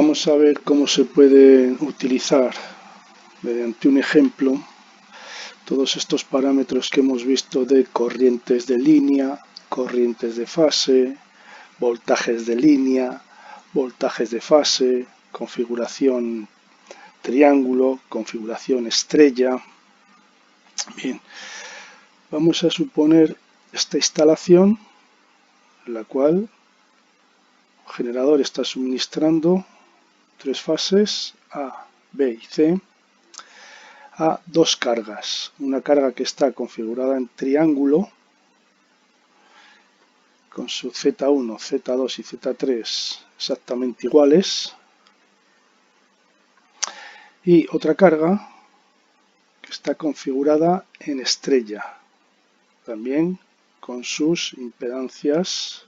Vamos a ver cómo se puede utilizar mediante un ejemplo todos estos parámetros que hemos visto de corrientes de línea, corrientes de fase, voltajes de línea, voltajes de fase, configuración triángulo, configuración estrella. Bien, vamos a suponer esta instalación en la cual el generador está suministrando tres fases A, B y C a dos cargas. Una carga que está configurada en triángulo con su Z1, Z2 y Z3 exactamente iguales, y otra carga que está configurada en estrella, también con sus impedancias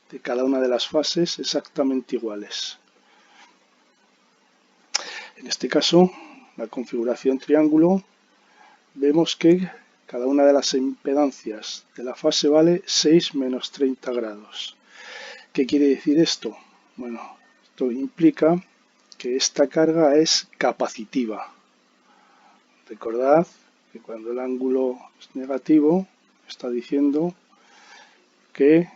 de cada una de las fases exactamente iguales. En este caso, la configuración triángulo, vemos que cada una de las impedancias de la fase vale 6 menos 30 grados. ¿Qué quiere decir esto? Bueno, esto implica que esta carga es capacitiva. Recordad que cuando el ángulo es negativo, está diciendo que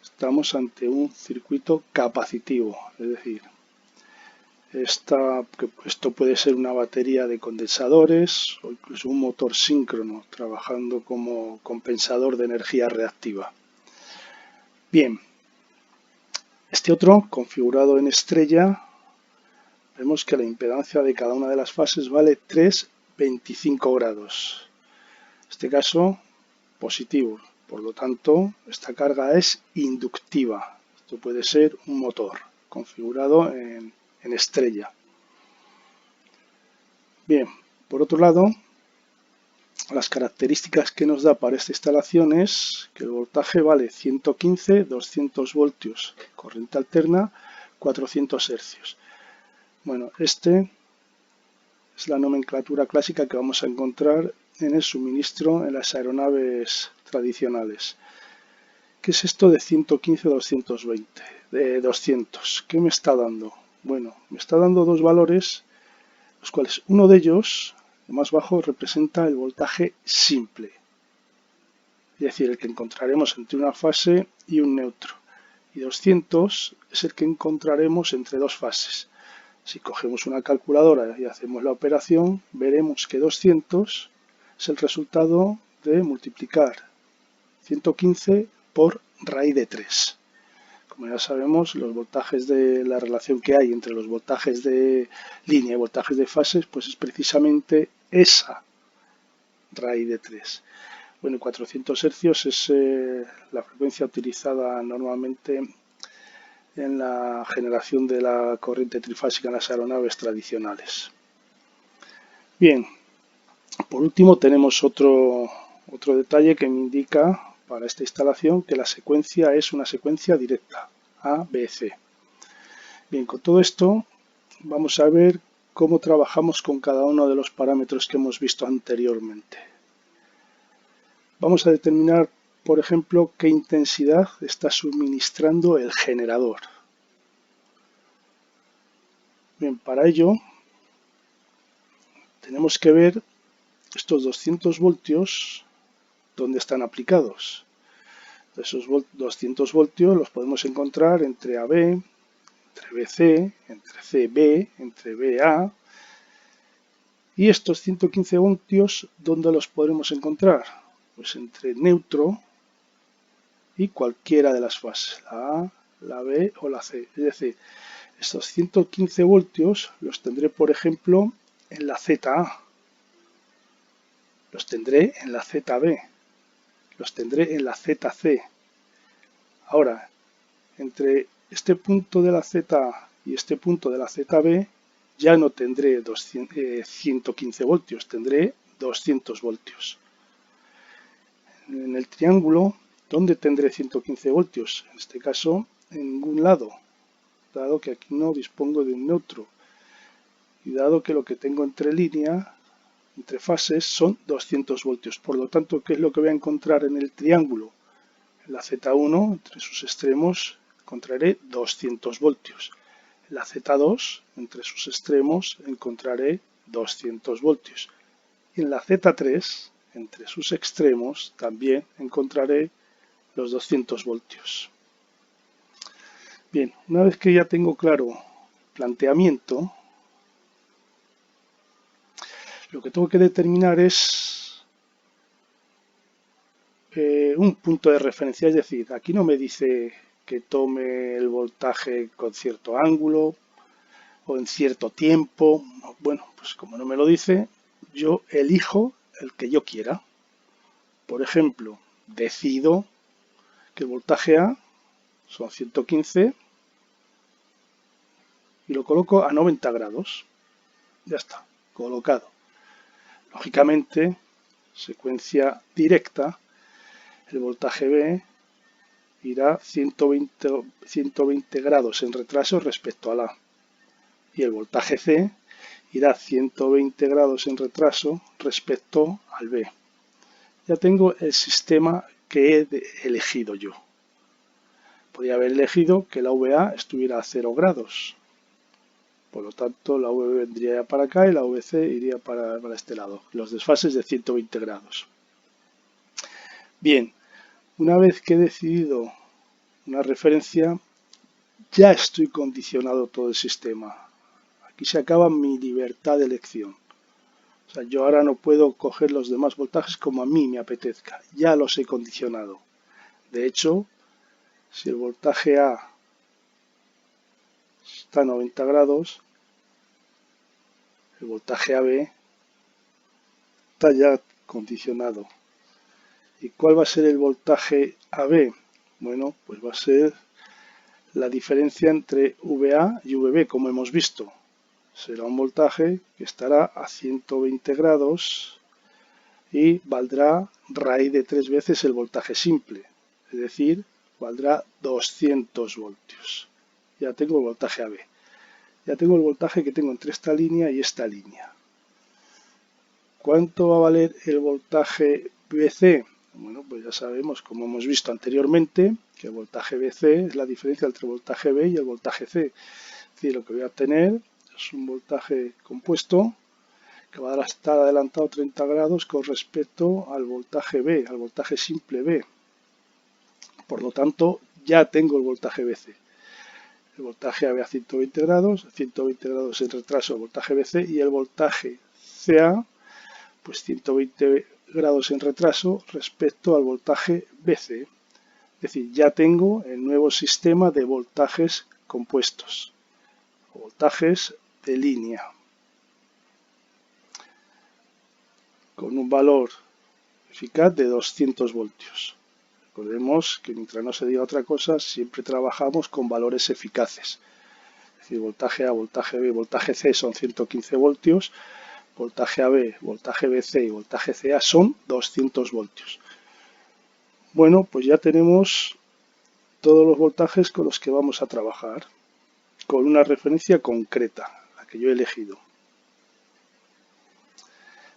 estamos ante un circuito capacitivo, es decir, esto puede ser una batería de condensadores o incluso un motor síncrono trabajando como compensador de energía reactiva. Bien, este otro, configurado en estrella, vemos que la impedancia de cada una de las fases vale 3,25 grados. En este caso, positivo. Por lo tanto, esta carga es inductiva. Esto puede ser un motor configurado en estrella. Bien, por otro lado, las características que nos da para esta instalación es que el voltaje vale 115, 200 voltios, corriente alterna, 400 hercios. Bueno, este es la nomenclatura clásica que vamos a encontrar en el suministro en las aeronaves tradicionales. ¿Qué es esto de 115 a 220? De 200. ¿Qué me está dando? Bueno, me está dando dos valores, los cuales uno de ellos, el más bajo, representa el voltaje simple, es decir, el que encontraremos entre una fase y un neutro. Y 200 es el que encontraremos entre dos fases. Si cogemos una calculadora y hacemos la operación, veremos que 200 es el resultado de multiplicar 115 por raíz de 3. Como ya sabemos, los voltajes de la relación que hay entre los voltajes de línea y voltajes de fases, pues es precisamente esa raíz de 3. Bueno, 400 hercios es la frecuencia utilizada normalmente en la generación de la corriente trifásica en las aeronaves tradicionales. Bien, por último tenemos otro detalle que me indica para esta instalación que la secuencia es una secuencia directa, A, B, C. Bien, con todo esto vamos a ver cómo trabajamos con cada uno de los parámetros que hemos visto anteriormente. Vamos a determinar, por ejemplo, qué intensidad está suministrando el generador. Bien, para ello tenemos que ver estos 200 voltios dónde están aplicados. Esos 200 voltios los podemos encontrar entre AB, entre BC, entre CB, entre BA. Y estos 115 voltios, ¿dónde los podremos encontrar? Pues entre neutro y cualquiera de las fases, la A, la B o la C. Es decir, estos 115 voltios los tendré, por ejemplo, en la ZA, los tendré en la ZB, los tendré en la ZC. Ahora, entre este punto de la ZA y este punto de la ZB ya no tendré 115 voltios, tendré 200 voltios. En el triángulo, ¿dónde tendré 115 voltios? En este caso, en ningún lado, dado que aquí no dispongo de un neutro. Y dado que lo que tengo entre línea, entre fases, son 200 voltios. Por lo tanto, ¿qué es lo que voy a encontrar en el triángulo? En la Z1, entre sus extremos, encontraré 200 voltios. la Z2, entre sus extremos, encontraré 200 voltios. Y en la Z3, entre sus extremos, también encontraré los 200 voltios. Bien, una vez que ya tengo claro el planteamiento, lo que tengo que determinar es un punto de referencia, es decir, aquí no me dice que tome el voltaje con cierto ángulo o en cierto tiempo. Bueno, pues como no me lo dice, yo elijo el que yo quiera. Por ejemplo, decido que el voltaje A son 115 y lo coloco a 90 grados. Ya está, colocado. Lógicamente, secuencia directa, el voltaje B irá 120 grados en retraso respecto al A. Y el voltaje C irá 120 grados en retraso respecto al B. Ya tengo el sistema que he elegido yo. Podría haber elegido que la VA estuviera a 0 grados. Por lo tanto, la VB vendría para acá y la VC iría para este lado. Los desfases de 120 grados. Bien, una vez que he decidido una referencia, ya estoy condicionado todo el sistema. Aquí se acaba mi libertad de elección. O sea, yo ahora no puedo coger los demás voltajes como a mí me apetezca. Ya los he condicionado. De hecho, si el voltaje A está a 90 grados, el voltaje AB está ya condicionado. ¿Y cuál va a ser el voltaje AB? Bueno, pues va a ser la diferencia entre VA y VB, como hemos visto. Será un voltaje que estará a 120 grados y valdrá raíz de 3 veces el voltaje simple, es decir, valdrá 200 voltios. Ya tengo el voltaje AB. Ya tengo el voltaje que tengo entre esta línea y esta línea. ¿Cuánto va a valer el voltaje BC? Bueno, pues ya sabemos, como hemos visto anteriormente, que el voltaje BC es la diferencia entre el voltaje B y el voltaje C. Es decir, lo que voy a obtener es un voltaje compuesto que va a estar adelantado 30 grados con respecto al voltaje B, al voltaje simple B. Por lo tanto, ya tengo el voltaje BC. El voltaje AB a 120 grados en retraso el voltaje BC y el voltaje CA, pues 120 grados en retraso respecto al voltaje BC. Es decir, ya tengo el nuevo sistema de voltajes compuestos, voltajes de línea, con un valor eficaz de 200 voltios. Recordemos que mientras no se diga otra cosa, siempre trabajamos con valores eficaces. Es decir, voltaje A, voltaje B, voltaje C son 115 voltios, voltaje AB, voltaje BC y voltaje CA son 200 voltios. Bueno, pues ya tenemos todos los voltajes con los que vamos a trabajar, con una referencia concreta, la que yo he elegido.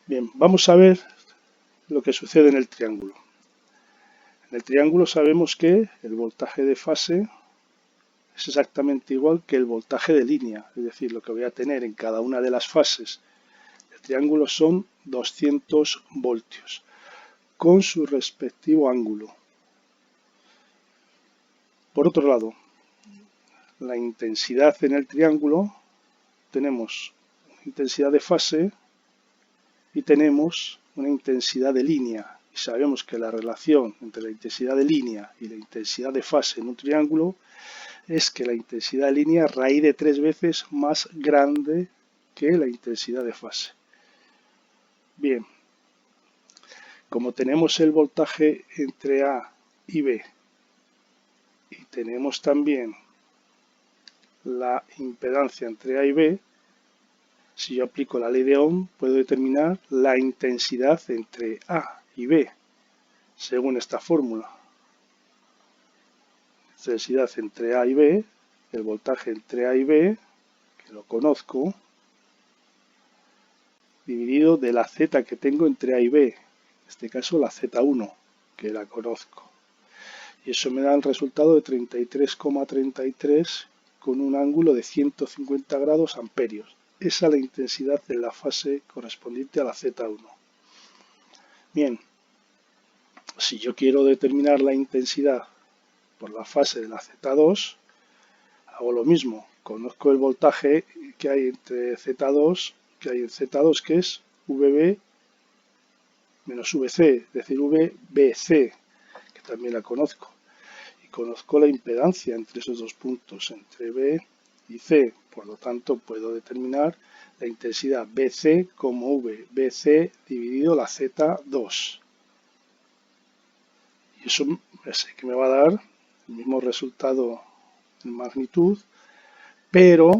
Bien, vamos a ver lo que sucede en el triángulo. En el triángulo sabemos que el voltaje de fase es exactamente igual que el voltaje de línea, es decir, lo que voy a tener en cada una de las fases del triángulo son 200 voltios, con su respectivo ángulo. Por otro lado, la intensidad en el triángulo, tenemos una intensidad de fase y tenemos una intensidad de línea. Y sabemos que la relación entre la intensidad de línea y la intensidad de fase en un triángulo es que la intensidad de línea es raíz de 3 veces más grande que la intensidad de fase. Bien, como tenemos el voltaje entre A y B y tenemos también la impedancia entre A y B, si yo aplico la ley de Ohm, puedo determinar la intensidad entre A y B, según esta fórmula. Intensidad entre A y B, el voltaje entre A y B, que lo conozco, dividido de la Z que tengo entre A y B, en este caso la Z1, que la conozco. Y eso me da el resultado de 33,33 con un ángulo de 150 grados amperios. Esa es la intensidad de la fase correspondiente a la Z1. Bien, si yo quiero determinar la intensidad por la fase de la Z2, hago lo mismo. Conozco el voltaje que hay entre Z2, que hay en Z2, que es VB menos VC, es decir, VBC, que también la conozco. Y conozco la impedancia entre esos dos puntos, entre B y C. Por lo tanto, puedo determinar la intensidad BC como VBC dividido la Z2. Y eso sé que me va a dar el mismo resultado en magnitud, pero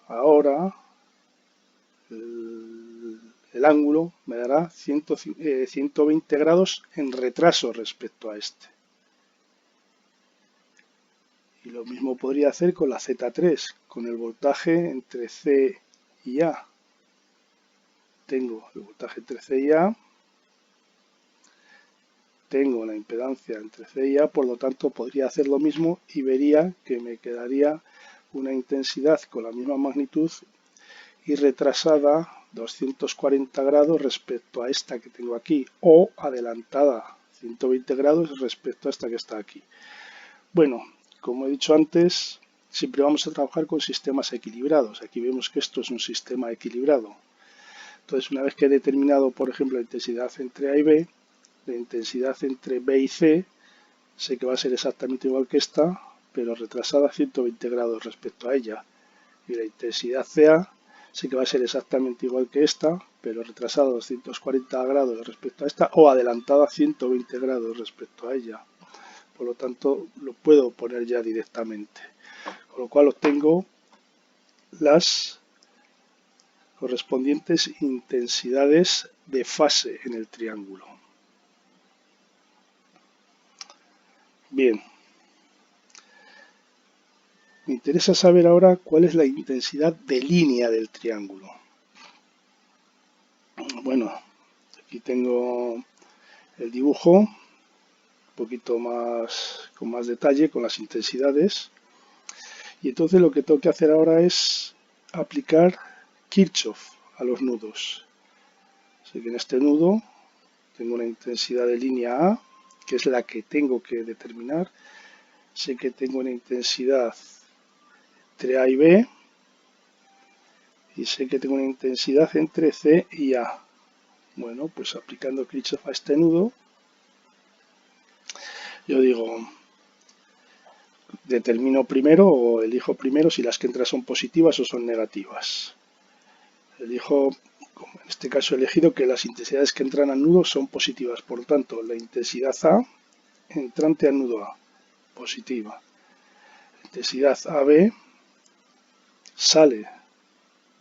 ahora el ángulo me dará 120 grados en retraso respecto a este. Y lo mismo podría hacer con la Z3, con el voltaje entre C y A. Tengo el voltaje entre C y A, tengo la impedancia entre C y A, por lo tanto podría hacer lo mismo y vería que me quedaría una intensidad con la misma magnitud y retrasada 240 grados respecto a esta que tengo aquí, o adelantada 120 grados respecto a esta que está aquí. Bueno, como he dicho antes, siempre vamos a trabajar con sistemas equilibrados. Aquí vemos que esto es un sistema equilibrado. Entonces, una vez que he determinado, por ejemplo, la intensidad entre A y B, la intensidad entre B y C, sé que va a ser exactamente igual que esta, pero retrasada 120 grados respecto a ella. Y la intensidad CA sé que va a ser exactamente igual que esta, pero retrasada 240 grados respecto a esta, o adelantada 120 grados respecto a ella. Por lo tanto, lo puedo poner ya directamente. Con lo cual obtengo las correspondientes intensidades de fase en el triángulo. Bien. Me interesa saber ahora cuál es la intensidad de línea del triángulo. Bueno, aquí tengo el dibujo, un poquito más con más detalle, con las intensidades. Y entonces lo que tengo que hacer ahora es aplicar Kirchhoff a los nudos. Así que en este nudo tengo una intensidad de línea A, que es la que tengo que determinar. Sé que tengo una intensidad entre A y B, y sé que tengo una intensidad entre C y A. Bueno, pues aplicando Kirchhoff a este nudo, yo digo, determino primero o elijo primero si las que entran son positivas o son negativas. Elijo, en este caso he elegido que las intensidades que entran al nudo son positivas, por lo tanto la intensidad A entrante al nudo A, positiva. La intensidad AB sale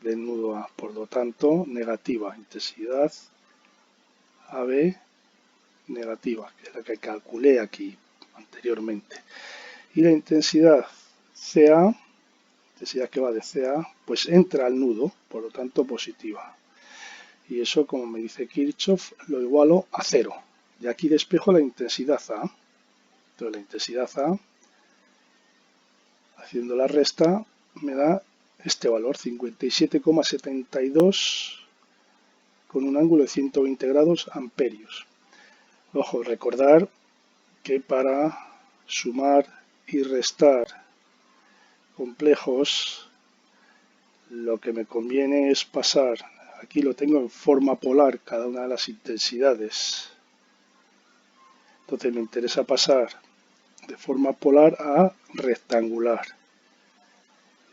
del nudo A, por lo tanto negativa. Intensidad AB negativa, que es la que calculé aquí anteriormente. Y la intensidad CA, intensidad que va de CA, pues entra al nudo, por lo tanto positiva. Y eso, como me dice Kirchhoff, lo igualo a 0. Y aquí despejo la intensidad A. Entonces la intensidad A, haciendo la resta, me da este valor, 57,72 con un ángulo de 120 grados amperios. Ojo, recordar que para sumar y restar complejos, lo que me conviene es pasar, aquí lo tengo en forma polar, cada una de las intensidades. Entonces me interesa pasar de forma polar a rectangular.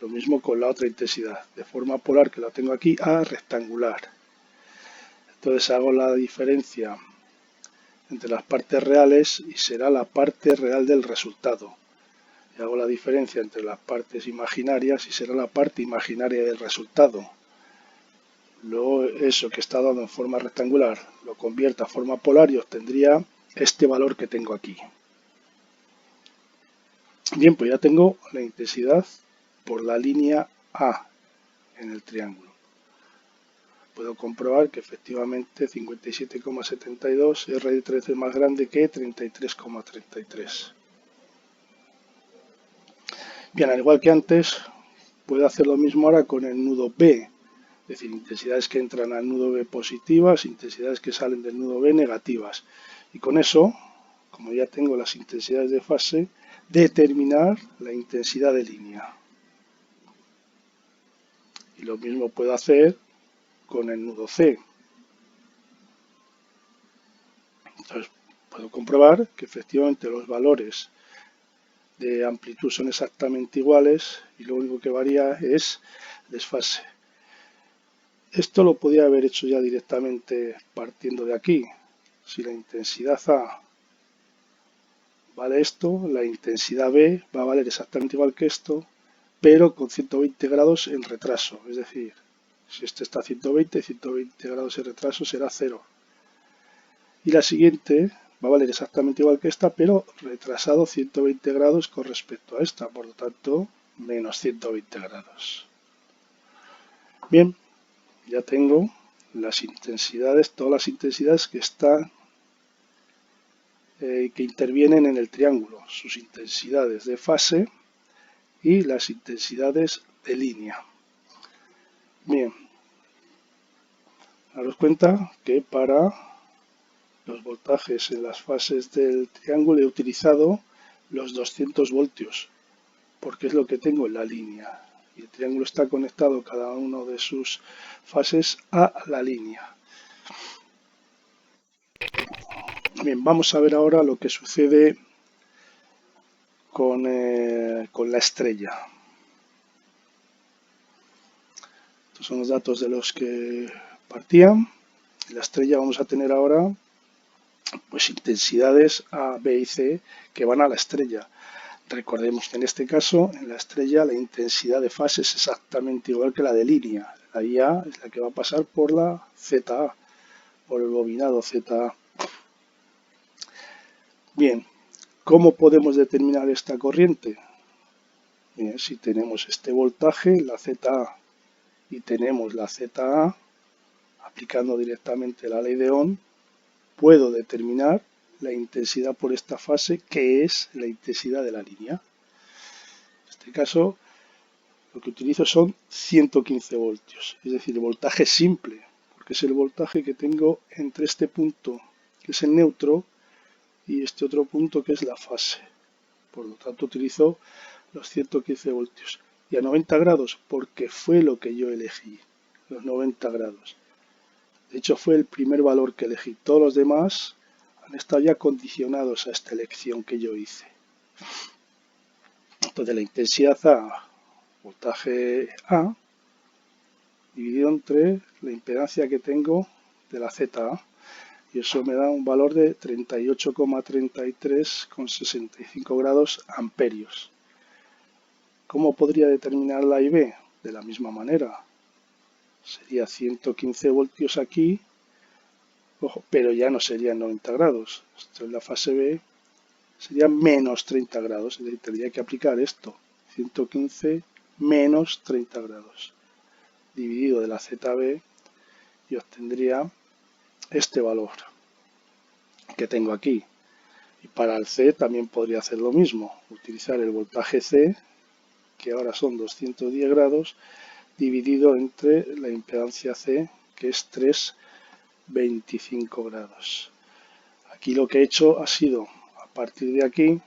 Lo mismo con la otra intensidad, de forma polar que la tengo aquí a rectangular. Entonces hago la diferencia entre las partes reales y será la parte real del resultado. Y hago la diferencia entre las partes imaginarias y será la parte imaginaria del resultado. Luego eso que está dado en forma rectangular lo convierto a forma polar y obtendría este valor que tengo aquí. Bien, pues ya tengo la intensidad por la línea A en el triángulo. Puedo comprobar que efectivamente 57,72 es raíz de 3 veces más grande que 33,33. Bien, al igual que antes, puedo hacer lo mismo ahora con el nudo B. Es decir, intensidades que entran al nudo B positivas, intensidades que salen del nudo B negativas. Y con eso, como ya tengo las intensidades de fase, determinar la intensidad de línea. Y lo mismo puedo hacer con el nudo C. Entonces, puedo comprobar que efectivamente los valores de amplitud son exactamente iguales y lo único que varía es desfase. Esto lo podía haber hecho ya directamente partiendo de aquí. Si la intensidad A vale esto, la intensidad B va a valer exactamente igual que esto, pero con 120 grados en retraso. Es decir, si este está a 120, 120 grados en retraso será 0. Y la siguiente va a valer exactamente igual que esta, pero retrasado 120 grados con respecto a esta, por lo tanto, menos 120 grados. Bien, ya tengo las intensidades, todas las intensidades que están que intervienen en el triángulo, sus intensidades de fase y las intensidades de línea. Bien, daros cuenta que para los voltajes en las fases del triángulo he utilizado los 200 voltios, porque es lo que tengo en la línea. Y el triángulo está conectado cada uno de sus fases a la línea. Bien, vamos a ver ahora lo que sucede con la estrella. Estos son los datos de los que partían. En la estrella vamos a tener ahora pues intensidades A, B y C que van a la estrella. Recordemos que en este caso, en la estrella, la intensidad de fase es exactamente igual que la de línea. La IA es la que va a pasar por la ZA, por el bobinado ZA. Bien, ¿cómo podemos determinar esta corriente? Bien, si tenemos este voltaje, la ZA, y tenemos la ZA, aplicando directamente la ley de Ohm, puedo determinar la intensidad por esta fase, que es la intensidad de la línea. En este caso, lo que utilizo son 115 voltios, es decir, el voltaje simple, porque es el voltaje que tengo entre este punto, que es el neutro, y este otro punto, que es la fase. Por lo tanto, utilizo los 115 voltios. Y a 90 grados, porque fue lo que yo elegí, los 90 grados. De hecho, fue el primer valor que elegí. Todos los demás han estado ya condicionados a esta elección que yo hice. Entonces, la intensidad A, voltaje A, dividido entre la impedancia que tengo de la ZA, y eso me da un valor de 38,33 con 65 grados amperios. ¿Cómo podría determinar la I B? De la misma manera. Sería 115 voltios aquí, ojo, pero ya no serían 90 grados. Esto en la fase B sería menos 30 grados, es decir, tendría que aplicar esto, 115 menos 30 grados, dividido de la ZB, y obtendría este valor que tengo aquí. Y para el C también podría hacer lo mismo, utilizar el voltaje C, que ahora son 210 grados, dividido entre la impedancia C, que es 325 grados. Aquí lo que he hecho ha sido, a partir de aquí,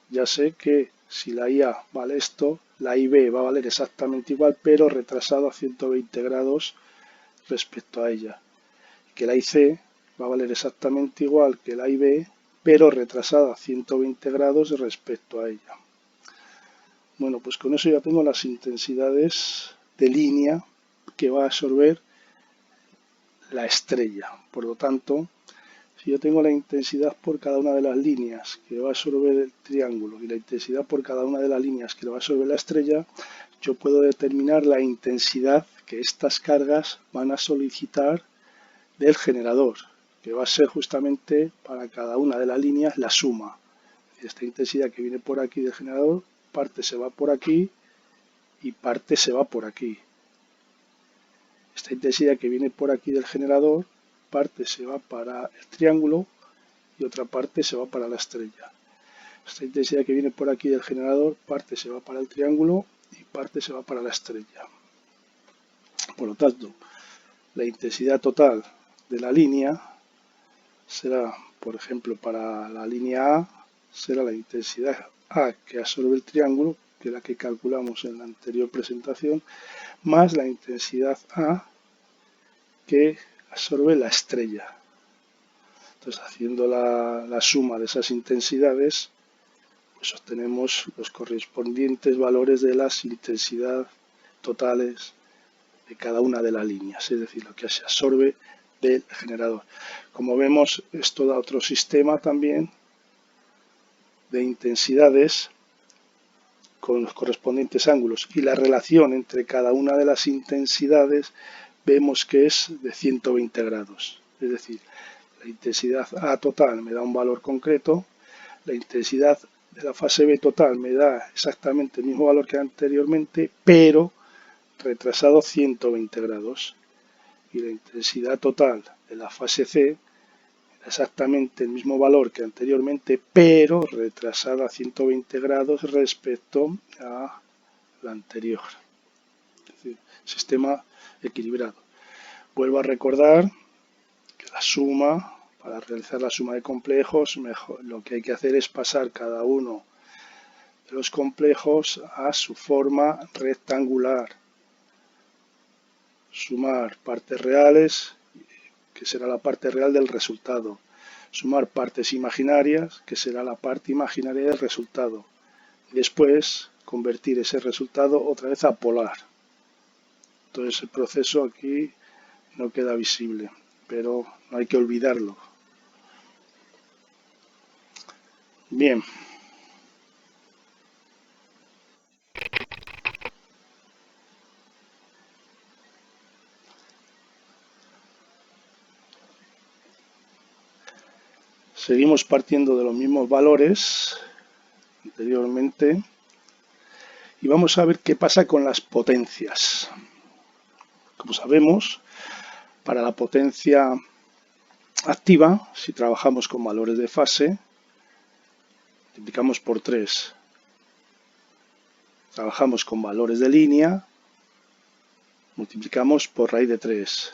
ya sé que si la IA vale esto, la IB va a valer exactamente igual, pero retrasado a 120 grados respecto a ella. Que la IC va a valer exactamente igual que la IB, pero retrasada a 120 grados respecto a ella. Bueno, pues con eso ya tengo las intensidades de línea que va a absorber la estrella. Por lo tanto, si yo tengo la intensidad por cada una de las líneas que va a absorber el triángulo y la intensidad por cada una de las líneas que va a absorber la estrella, yo puedo determinar la intensidad que estas cargas van a solicitar del generador, que va a ser justamente para cada una de las líneas la suma. Esta intensidad que viene por aquí del generador, parte se va por aquí y parte se va por aquí. Esta intensidad que viene por aquí del generador, parte se va para el triángulo y otra parte se va para la estrella. Esta intensidad que viene por aquí del generador, parte se va para el triángulo y parte se va para la estrella. Por lo tanto, la intensidad total de la línea será, por ejemplo, para la línea A, será la intensidad A que absorbe el triángulo, que es la que calculamos en la anterior presentación, más la intensidad A que absorbe la estrella. Entonces, haciendo la suma de esas intensidades, pues obtenemos los correspondientes valores de las intensidades totales de cada una de las líneas, es decir, lo que se absorbe del generador. Como vemos, esto da otro sistema también de intensidades con los correspondientes ángulos, y la relación entre cada una de las intensidades vemos que es de 120 grados. Es decir, la intensidad A total me da un valor concreto, la intensidad de la fase B total me da exactamente el mismo valor que anteriormente, pero retrasado 120 grados. Y la intensidad total de la fase C da exactamente el mismo valor que anteriormente, pero retrasada a 120 grados respecto a la anterior. Es decir, sistema equilibrado. Vuelvo a recordar que la suma, para realizar la suma de complejos, lo que hay que hacer es pasar cada uno de los complejos a su forma rectangular. Sumar partes reales, que será la parte real del resultado. Sumar partes imaginarias, que será la parte imaginaria del resultado. Y después convertir ese resultado otra vez a polar. Entonces el proceso aquí no queda visible, pero no hay que olvidarlo. Bien. Seguimos partiendo de los mismos valores anteriormente y vamos a ver qué pasa con las potencias. Como sabemos, para la potencia activa, si trabajamos con valores de fase, multiplicamos por 3. Trabajamos con valores de línea, multiplicamos por raíz de 3.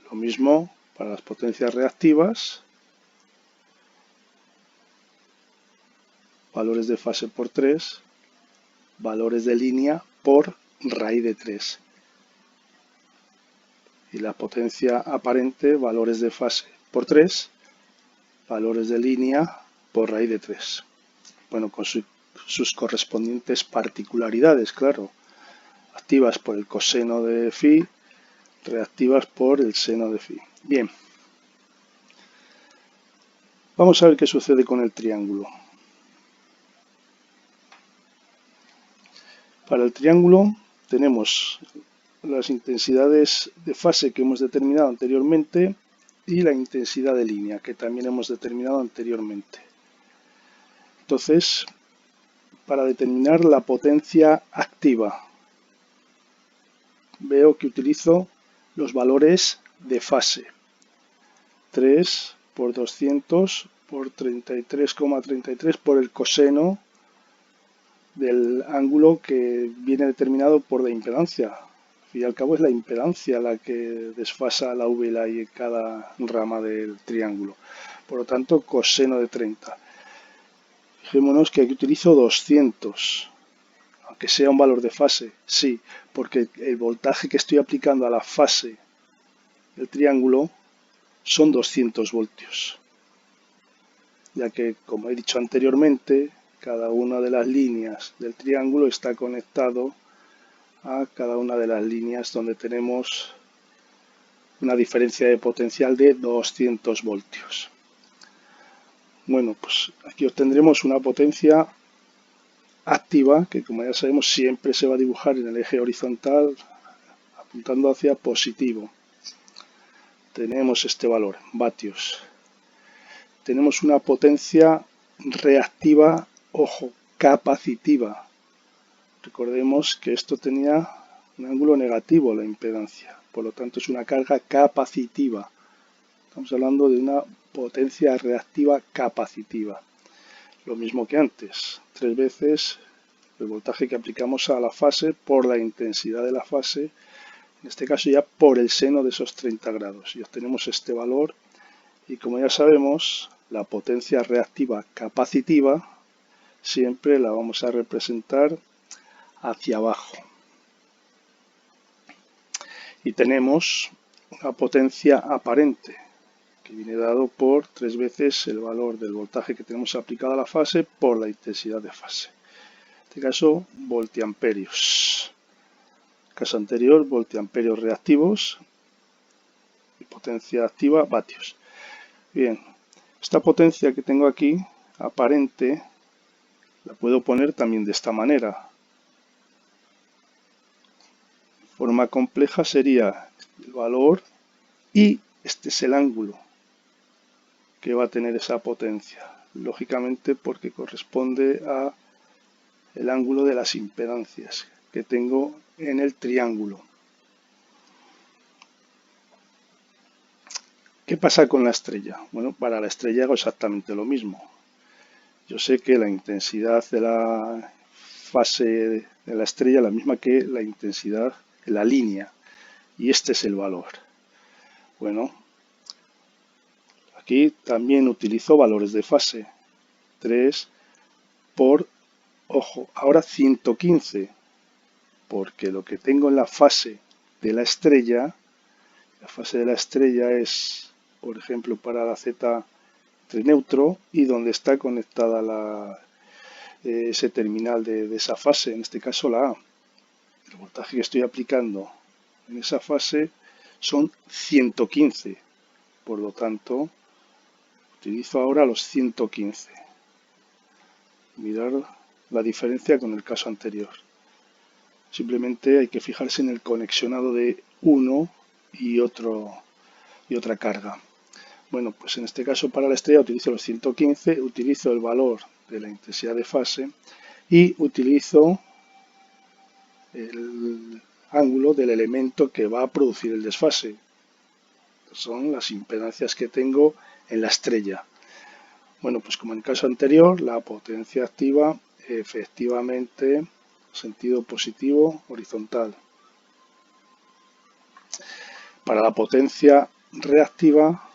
Lo mismo para las potencias reactivas, valores de fase por 3, valores de línea por raíz de 3. Y la potencia aparente, valores de fase por 3, valores de línea por raíz de 3. Bueno, con sus correspondientes particularidades, claro. Activas por el coseno de phi, reactivas por el seno de phi. Bien. Vamos a ver qué sucede con el triángulo. Para el triángulo tenemos las intensidades de fase que hemos determinado anteriormente y la intensidad de línea que también hemos determinado anteriormente. Entonces, para determinar la potencia activa, veo que utilizo los valores de fase. 3 por 200 por 33,33 por el coseno del ángulo que viene determinado por la impedancia. Al fin y al cabo es la impedancia la que desfasa la V y la I en cada rama del triángulo. Por lo tanto, coseno de 30. Fijémonos que aquí utilizo 200, aunque sea un valor de fase, sí, porque el voltaje que estoy aplicando a la fase del triángulo son 200 voltios, ya que, como he dicho anteriormente, cada una de las líneas del triángulo está conectado a cada una de las líneas donde tenemos una diferencia de potencial de 200 voltios. Bueno, pues aquí obtendremos una potencia activa que, como ya sabemos, siempre se va a dibujar en el eje horizontal apuntando hacia positivo. Tenemos este valor, vatios. Tenemos una potencia reactiva, ojo, capacitiva. Recordemos que esto tenía un ángulo negativo, la impedancia. Por lo tanto, es una carga capacitiva. Estamos hablando de una potencia reactiva capacitiva. lo mismo que antes, 3 veces el voltaje que aplicamos a la fase por la intensidad de la fase, en este caso ya por el seno de esos 30 grados. Y obtenemos este valor y, como ya sabemos, la potencia reactiva capacitiva siempre la vamos a representar hacia abajo. Y tenemos una potencia aparente que viene dado por 3 veces el valor del voltaje que tenemos aplicado a la fase por la intensidad de fase. En este caso, voltiamperios. Caso anterior, voltiamperios reactivos y potencia activa, vatios. Bien, esta potencia que tengo aquí, aparente, la puedo poner también de esta manera. De forma compleja sería el valor y este es el ángulo que va a tener esa potencia. Lógicamente porque corresponde a el ángulo de las impedancias que tengo en el triángulo. ¿Qué pasa con la estrella? Bueno, para la estrella hago exactamente lo mismo. Yo sé que la intensidad de la fase de la estrella es la misma que la intensidad de la línea. Y este es el valor. Bueno, aquí también utilizo valores de fase. 3 por, ojo, ahora 115. Porque lo que tengo en la fase de la estrella es, por ejemplo, para la Z neutro y donde está conectada ese terminal de esa fase, en este caso la A. El voltaje que estoy aplicando en esa fase son 115, por lo tanto utilizo ahora los 115. Mirar la diferencia con el caso anterior. Simplemente hay que fijarse en el conexionado de uno y otra carga. Bueno, pues en este caso para la estrella utilizo los 115, utilizo el valor de la intensidad de fase y utilizo el ángulo del elemento que va a producir el desfase. Son las impedancias que tengo en la estrella. Bueno, pues como en el caso anterior, la potencia activa efectivamente sentido positivo horizontal. Para la potencia reactiva,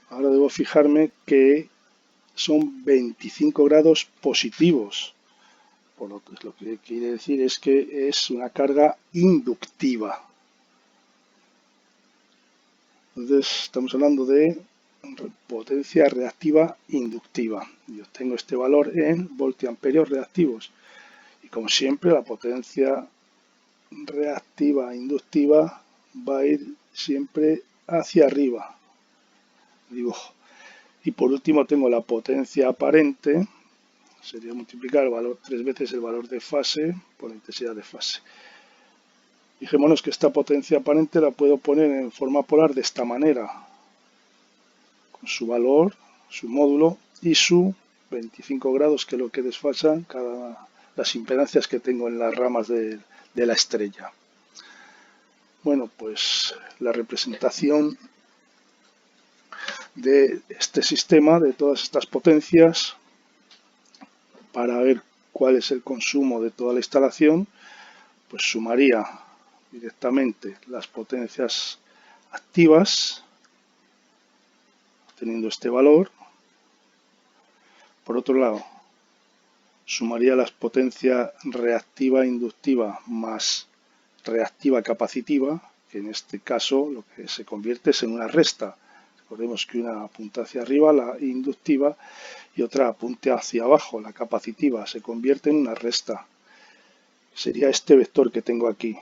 ahora debo fijarme que son 25 grados positivos. Por lo que quiere decir es que es una carga inductiva. Entonces estamos hablando de potencia reactiva inductiva. Y obtengo este valor en voltiamperios reactivos. Y como siempre, la potencia reactiva inductiva va a ir siempre hacia arriba. Dibujo. Y por último tengo la potencia aparente. Sería multiplicar el valor 3 veces el valor de fase por la intensidad de fase. Fijémonos que esta potencia aparente la puedo poner en forma polar de esta manera, con su valor, su módulo y su 25 grados, que es lo que desfasan las impedancias que tengo en las ramas de la estrella. Bueno, pues la representación de este sistema, de todas estas potencias, para ver cuál es el consumo de toda la instalación, pues sumaría directamente las potencias activas, obteniendo este valor. Por otro lado, sumaría las potencias reactiva inductiva más reactiva capacitiva, que en este caso lo que se convierte es en una resta. Recordemos que una apunta hacia arriba, la inductiva, y otra apunta hacia abajo, la capacitiva. Se convierte en una resta. Sería este vector que tengo aquí.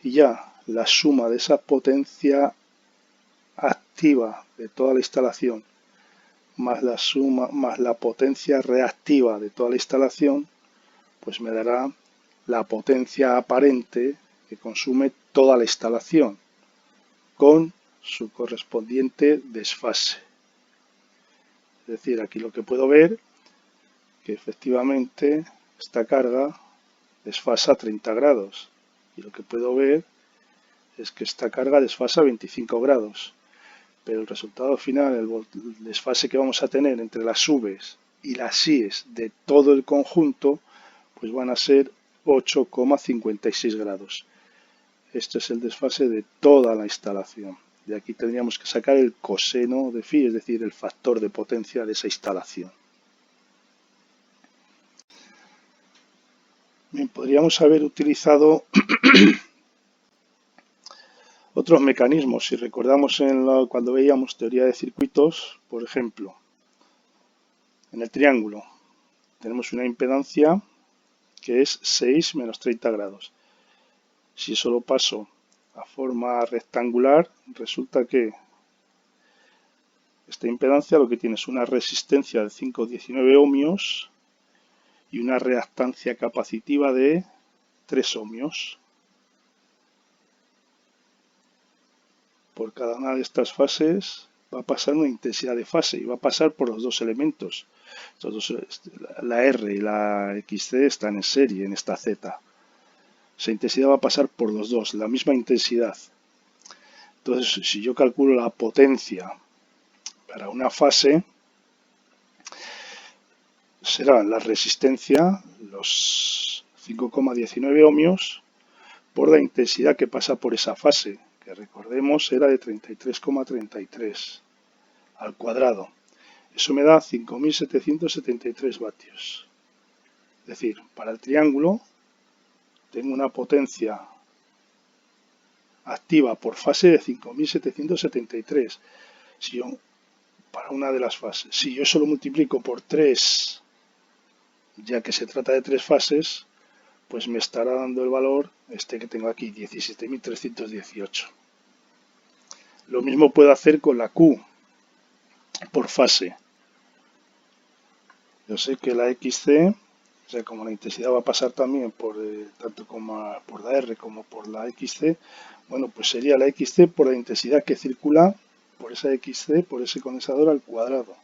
Y ya la suma de esa potencia activa de toda la instalación más la potencia reactiva de toda la instalación, pues me dará la potencia aparente que consume toda la instalación con su correspondiente desfase. Es decir, aquí lo que puedo ver que efectivamente esta carga desfasa 30 grados y lo que puedo ver es que esta carga desfasa 25 grados. pero el resultado final, el desfase que vamos a tener entre las Vs y las Is de todo el conjunto, pues van a ser 8,56 grados. Este es el desfase de toda la instalación. De aquí tendríamos que sacar el coseno de phi, es decir, el factor de potencia de esa instalación. Bien, podríamos haber utilizado otros mecanismos. Si recordamos cuando veíamos teoría de circuitos, por ejemplo, en el triángulo tenemos una impedancia que es 6 menos 30 grados. Si eso lo paso a forma rectangular, resulta que esta impedancia lo que tiene es una resistencia de 5,19 ohmios y una reactancia capacitiva de 3 ohmios. Por cada una de estas fases va a pasar una intensidad de fase y va a pasar por los dos elementos. La R y la XC están en serie en esta Z. Esa intensidad va a pasar por los dos, la misma intensidad. Entonces, si yo calculo la potencia para una fase, será la resistencia, los 5,19 ohmios, por la intensidad que pasa por esa fase, que recordemos era de 33,33 al cuadrado. Eso me da 5.773 vatios. Es decir, para el triángulo tengo una potencia activa por fase de 5.773. Para una de las fases. Si yo eso lo multiplico por 3, ya que se trata de 3 fases, pues me estará dando el valor que tengo aquí, 17.318. Lo mismo puedo hacer con la Q por fase. Yo sé que la XC, o sea, como la intensidad va a pasar también tanto como por la R como por la XC, bueno, pues sería la XC por la intensidad que circula por esa XC, por ese condensador al cuadrado.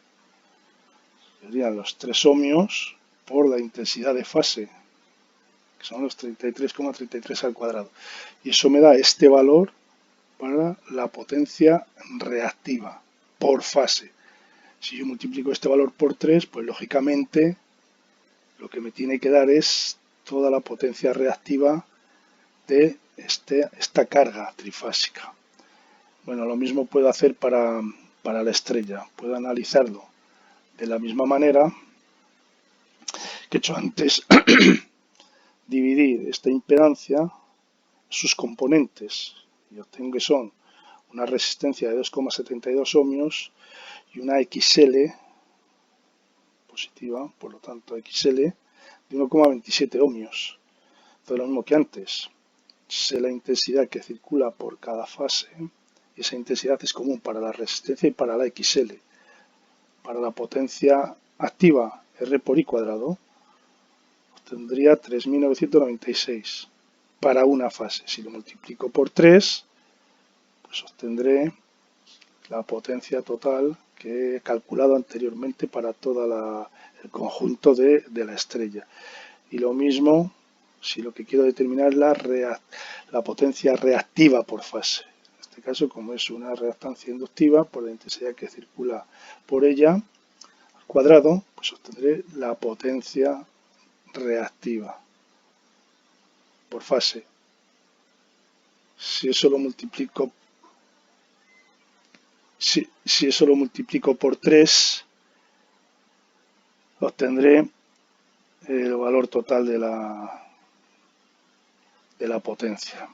Serían los 3 ohmios por la intensidad de fase, que son los 33,33 al cuadrado. Y eso me da este valor para la potencia reactiva por fase. Si yo multiplico este valor por 3, pues lógicamente lo que me tiene que dar es toda la potencia reactiva de esta carga trifásica. Bueno, lo mismo puedo hacer para la estrella. Puedo analizarlo de la misma manera que he hecho antes. Dividir esta impedancia, sus componentes, y obtengo que son una resistencia de 2,72 ohmios y una XL positiva, por lo tanto XL de 1,27 ohmios. Todo lo mismo que antes. Sé la intensidad que circula por cada fase y esa intensidad es común para la resistencia y para la XL. Para la potencia activa R por I cuadrado obtendría 3.996 para una fase. Si lo multiplico por 3, pues obtendré la potencia total que he calculado anteriormente para todo el conjunto de la estrella. Y lo mismo si lo que quiero determinar es la potencia reactiva por fase. En este caso, como es una reactancia inductiva, por la intensidad que circula por ella al cuadrado, pues obtendré la potencia reactiva por fase. Si eso lo multiplico por 3, obtendré el valor total de la potencia.